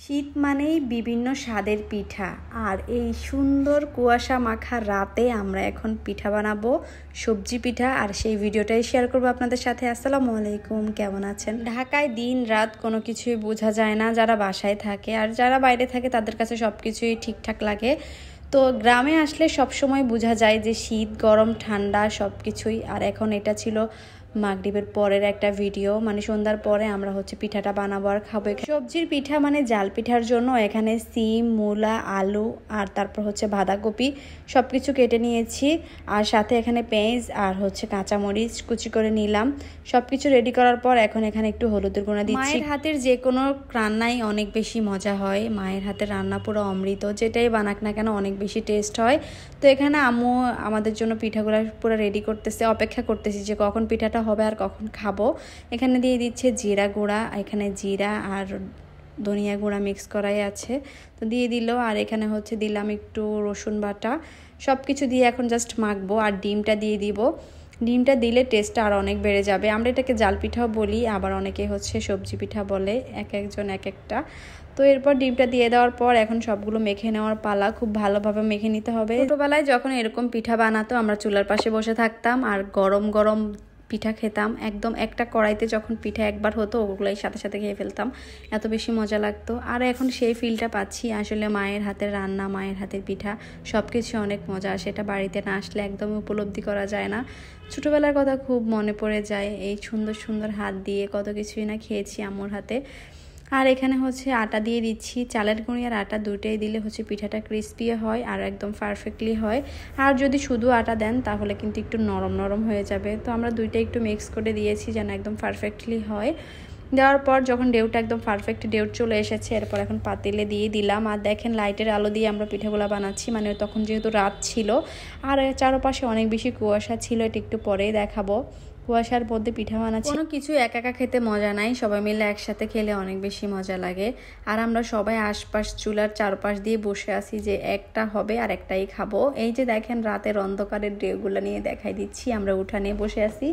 শীত মানেই বিভিন্ন স্বাদের পিঠা, আর এই সুন্দর কুয়াশা মাখা রাতে আমরা এখন পিঠা বানাবো, সবজি পিঠা। আর সেই ভিডিওটাই শেয়ার করবো আপনাদের সাথে। আসসালামু আলাইকুম, কেমন আছেন? ঢাকায় দিন রাত কোনো কিছুই বোঝা যায় না, যারা বাসায় থাকে আর যারা বাইরে থাকে তাদের কাছে সব কিছুই ঠিকঠাক লাগে। তো গ্রামে আসলে সব সময় বোঝা যায় যে শীত গরম ঠান্ডা সব কিছুই। আর এখন এটা ছিল মাগরিবের পরের একটা ভিডিও, মানে সন্ধ্যার পরে আমরা পিঠাটা বানাবো আর খাবো। সবজির পিঠা মানে জাল পিঠার জন্য এখানে সিম, মূলা, আলু আর তারপর বাঁধাকপি সব কিছু কেটে নিয়েছি। আর সাথে এখানে পেঁয়াজ আর কাঁচামরিচ কুচি করে নিলাম। সব কিছু রেডি করার পর এখন এখানে একটু হলুদের গুঁড়া দিচ্ছি। মায়ের হাতের যে কোনো রান্নাই অনেক বেশি মজা হয়, মায়ের হাতের রান্না পুরো অমৃত, যেটাই বানাক না কেন অনেক বেশি টেস্ট হয়। তো এখানে আম্মু আমাদের জন্য পিঠাগুলো পুরো রেডি করতেছে, অপেক্ষা করতেছি যে কখন পিঠাটা হবে আর কখন খাবো। এখানে দিয়ে দিচ্ছে জিরা গুঁড়া, এখানে জিরা আর ধনিয়া গুঁড়া মিক্স করাই আছে, তো দিয়ে দিল। আর এখানে দিলাম একটু রসুন বাটা। সব কিছু দিয়ে এখন জাস্ট মাখবো। আর ডিমটা দিয়ে দিব, ডিমটা দিলে টেস্টটা আর অনেক বেড়ে যাবে। আমরা এটাকে জাল পিঠাও বলি, আবার অনেকে সবজি পিঠা বলে, এক একজন এক একটা। তো এরপর ডিমটা দিয়ে দেওয়ার পর এখন সবগুলো মেখে নেওয়ার পালা। খুব ভালোভাবে মেখে নিতে হবে। ছোটোবেলায় যখন এরকম পিঠা বানাতো আমরা চুলার পাশে বসে থাকতাম আর গরম গরম পিঠা খেতাম। একদম একটা কড়াইতে যখন পিঠা একবার হতো ওগুলোই সাথে সাথে খেয়ে ফেলতাম, এত বেশি মজা লাগতো। আর এখন সেই ফিলটা পাচ্ছি। আসলে মায়ের হাতের রান্না, মায়ের হাতের পিঠা সব কিছু অনেক মজা, সেটা বাড়িতে না আসলে একদমই উপলব্ধি করা যায় না। ছোটোবেলার কথা খুব মনে পড়ে যায়, এই সুন্দর সুন্দর হাত দিয়ে কত কিছুই না খেয়েছি আম্মুর হাতে। আর এখানে আটা দিয়ে দিচ্ছি, চালের গুঁড়ি আর আটা দুটোই দিলে পিঠাটা ক্রিস্পি হয় আর একদম পারফেক্টলি হয়। আর যদি শুধু আটা দেন তাহলে কিন্তু একটু নরম নরম হয়ে যাবে। তো আমরা দুইটাই একটু মিক্স করে দিয়েছি যেন একদম পারফেক্টলি হয়। দেওয়ার পর যখন ডেউটা একদম পারফেক্ট ডেউ চলে এসেছে, এরপর এখন পাতিলে দিয়ে দিলাম। আর দেখেন লাইটের আলো দিয়ে আমরা পিঠাগুলো বানাচ্ছি, মানে তখন যেহেতু রাত ছিল আর চারপাশে অনেক বেশি কুয়াশা ছিল। এটা একটু পরেই দেখাবো। কুয়াশার মধ্যে পিঠা বানাচ্ছি। কোনো কিছু একা একা খেতে মজা নাই, সবাই মিলে একসাথে খেলে অনেক বেশি মজা লাগে। আর আমরা সবাই আশপাশ চুলার চারপাশ দিয়ে বসে আছি যে একটা হবে আর একটাই খাবো। এই যে দেখেন রাতের অন্ধকারের ডেউগুলো নিয়ে দেখাই দিচ্ছি, আমরা উঠানে বসে আছি।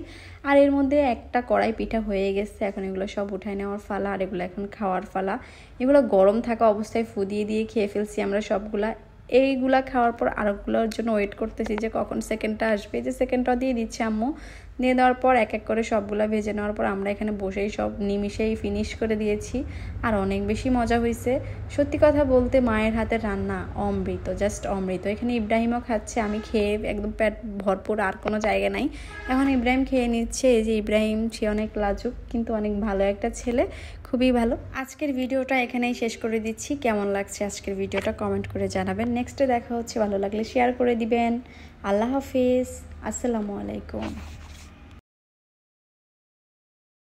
আর এর মধ্যে একটা কড়াই পিঠা হয়ে গেছে, এখন এগুলো সব উঠাই নেওয়ার ফালা আর এগুলো এখন খাওয়ার ফালা। এগুলো গরম থাকা অবস্থায় ফুদিয়ে দিয়ে খেয়ে ফেলছি আমরা সবগুলা। এইগুলা খাওয়ার পর আরেকগুলোর জন্য ওয়েট করতেছি যে কখন সেকেন্ডটা আসবে। যে সেকেন্ডটা দিয়ে দিচ্ছে আম্মু। দিয়ে দেওয়ার পর এক এক করে সবগুলা ভেজে নেওয়ার পর আমরা এখানে বসেই সব নিমিশেই ফিনিশ করে দিয়েছি। আর অনেক বেশি মজা হয়েছে। সত্যি কথা বলতে মায়ের হাতের রান্না অমৃত, জাস্ট অমৃত। এখানে ইব্রাহিমও খাচ্ছে, আমি খেয়ে একদম পেট ভরপুর, আর কোনো জায়গা নাই। এখন ইব্রাহিম খেয়ে নিচ্ছে। এই যে ইব্রাহিম, সে অনেক লাজুক কিন্তু অনেক ভালো একটা ছেলে, খুবই ভালো। আজকের ভিডিওটা এখানেই শেষ করে দিচ্ছি। কেমন লাগছে আজকের ভিডিওটা কমেন্ট করে জানাবেন। নেক্সটে দেখা হচ্ছে, ভালো লাগলে শেয়ার করে দিবেন। আল্লাহ হাফিজ, আসসালামু আলাইকুম।